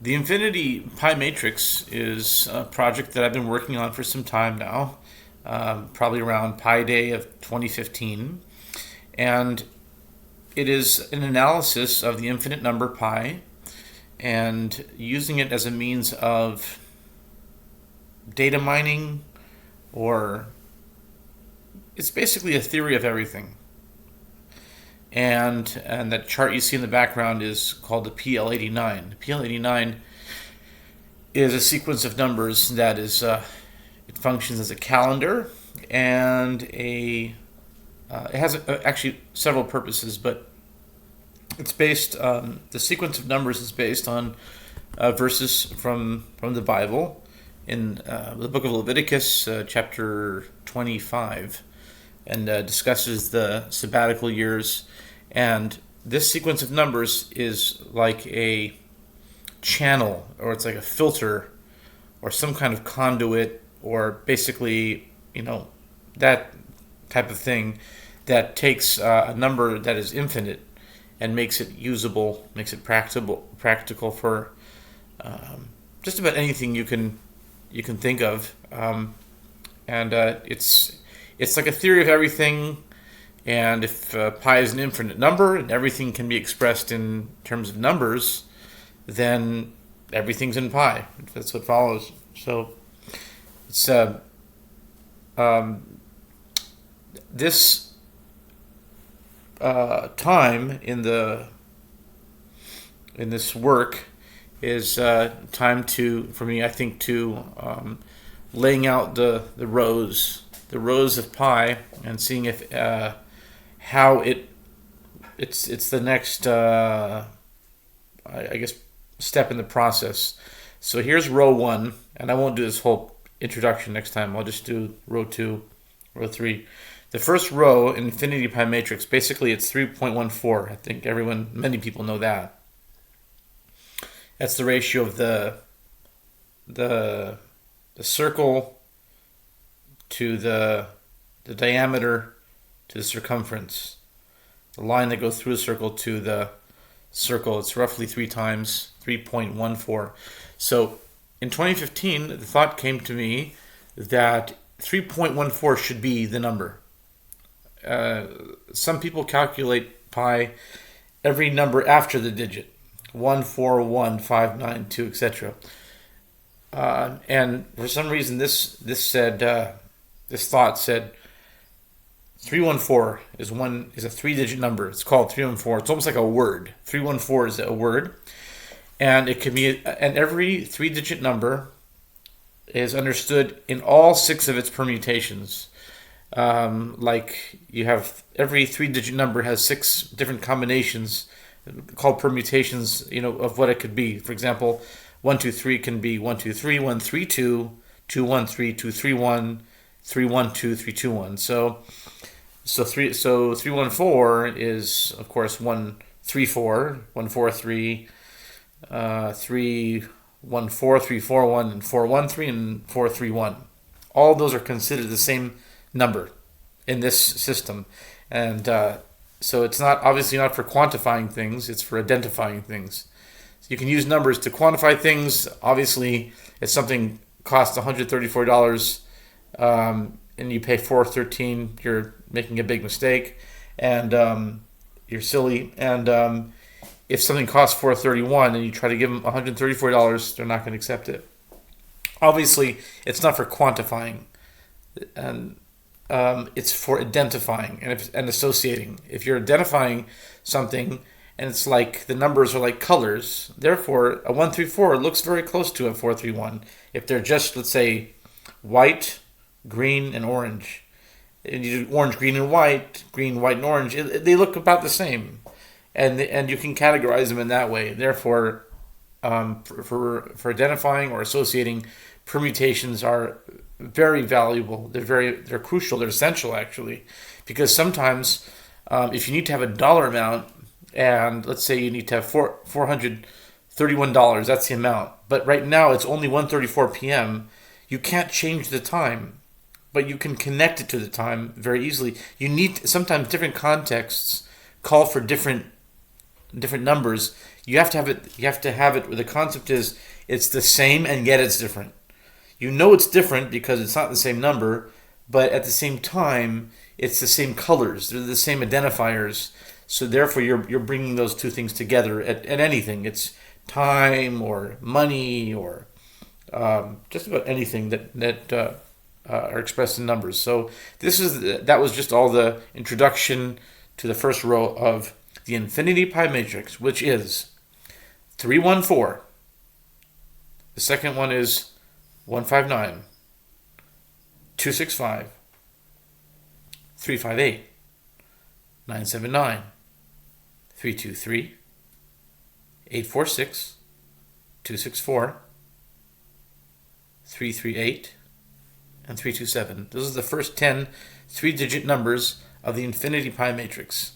The Infinity Pi Matrix is a project that I've been working on for some time now, probably around Pi Day of 2015. And it is an analysis of the infinite number pi and using it as a means of data mining, or it's basically a theory of everything. And that chart you see in the background is called the PL89. The PL89 is a sequence of numbers that is it functions as a calendar, and it has actually several purposes, but it's based the sequence of numbers is based on verses from the Bible in the book of Leviticus, chapter 25, and discusses the sabbatical years. And this sequence of numbers is like a channel, or it's like a filter, or some kind of conduit, or basically, that type of thing that takes a number that is infinite and makes it usable, makes it practical for just about anything you can think of. And it's like a theory of everything. And if pi is an infinite number and everything can be expressed in terms of numbers, then everything's in pi. That's what follows. So it's this time in this work is time for me, I think, to laying out the rows of pi, and seeing if how it's the next I guess step in the process. So here's row 1, and I won't do this whole introduction next time. I'll just do row 2, row 3. The first row in Infinity Pi Matrix, basically it's 3.14. I think many people know that. That's the ratio of the circle to the diameter to the circumference. The line that goes through a circle to the circle, it's roughly 3 times 3.14. So in 2015, the thought came to me that 3.14 should be the number. Some people calculate pi every number after the digit, 1, 4, 1, 5, 9, 2, etc. And for some reason, this thought said 314 is a 3-digit number. It's called 314. It's almost like a word. 314 is a word, and it can be, and every 3-digit number is understood in all 6 of its permutations. Like you have every 3-digit number has 6 different combinations called permutations, of what it could be. For example, 123 can be 123, 132, 213, 231, 312, 321. So 314 is, of course, 134, 143, 314, 341, and 413, and 431. All those are considered the same number in this system, and so it's obviously not for quantifying things; it's for identifying things. So you can use numbers to quantify things. Obviously, if something costs $134 and you pay $413, you're making a big mistake, and you're silly. And if something costs $431 and you try to give them $134, they're not going to accept it. Obviously, it's not for quantifying, and it's for identifying and associating. If you're identifying something, and it's like the numbers are like colors, therefore a 134 looks very close to a 431. If they're just, let's say, white, green, and orange, and you do orange, green, and white, green, white, and orange, they look about the same, and you can categorize them in that way. Therefore, for identifying or associating, permutations are very valuable. They're crucial. They're essential, actually, because sometimes if you need to have a dollar amount, and let's say you need to have $431, that's the amount, but right now it's only 1:34 p.m. You can't change the time, but you can connect it to the time very easily. You need sometimes different contexts call for different different numbers, you have to have it. You have to have it where the concept is it's the same and yet it's different. You know it's different because it's not the same number, but at the same time, it's the same colors. They're the same identifiers. So therefore, you're bringing those two things together at anything. It's time or money or just about anything that are expressed in numbers. So that was just all the introduction to the first row of the infinity pi matrix, which is 314. The second one is 159, 265, 358, 979, 323, 846, 264, 338, and 327. Those are the first 10 three-digit numbers of the infinity pi matrix.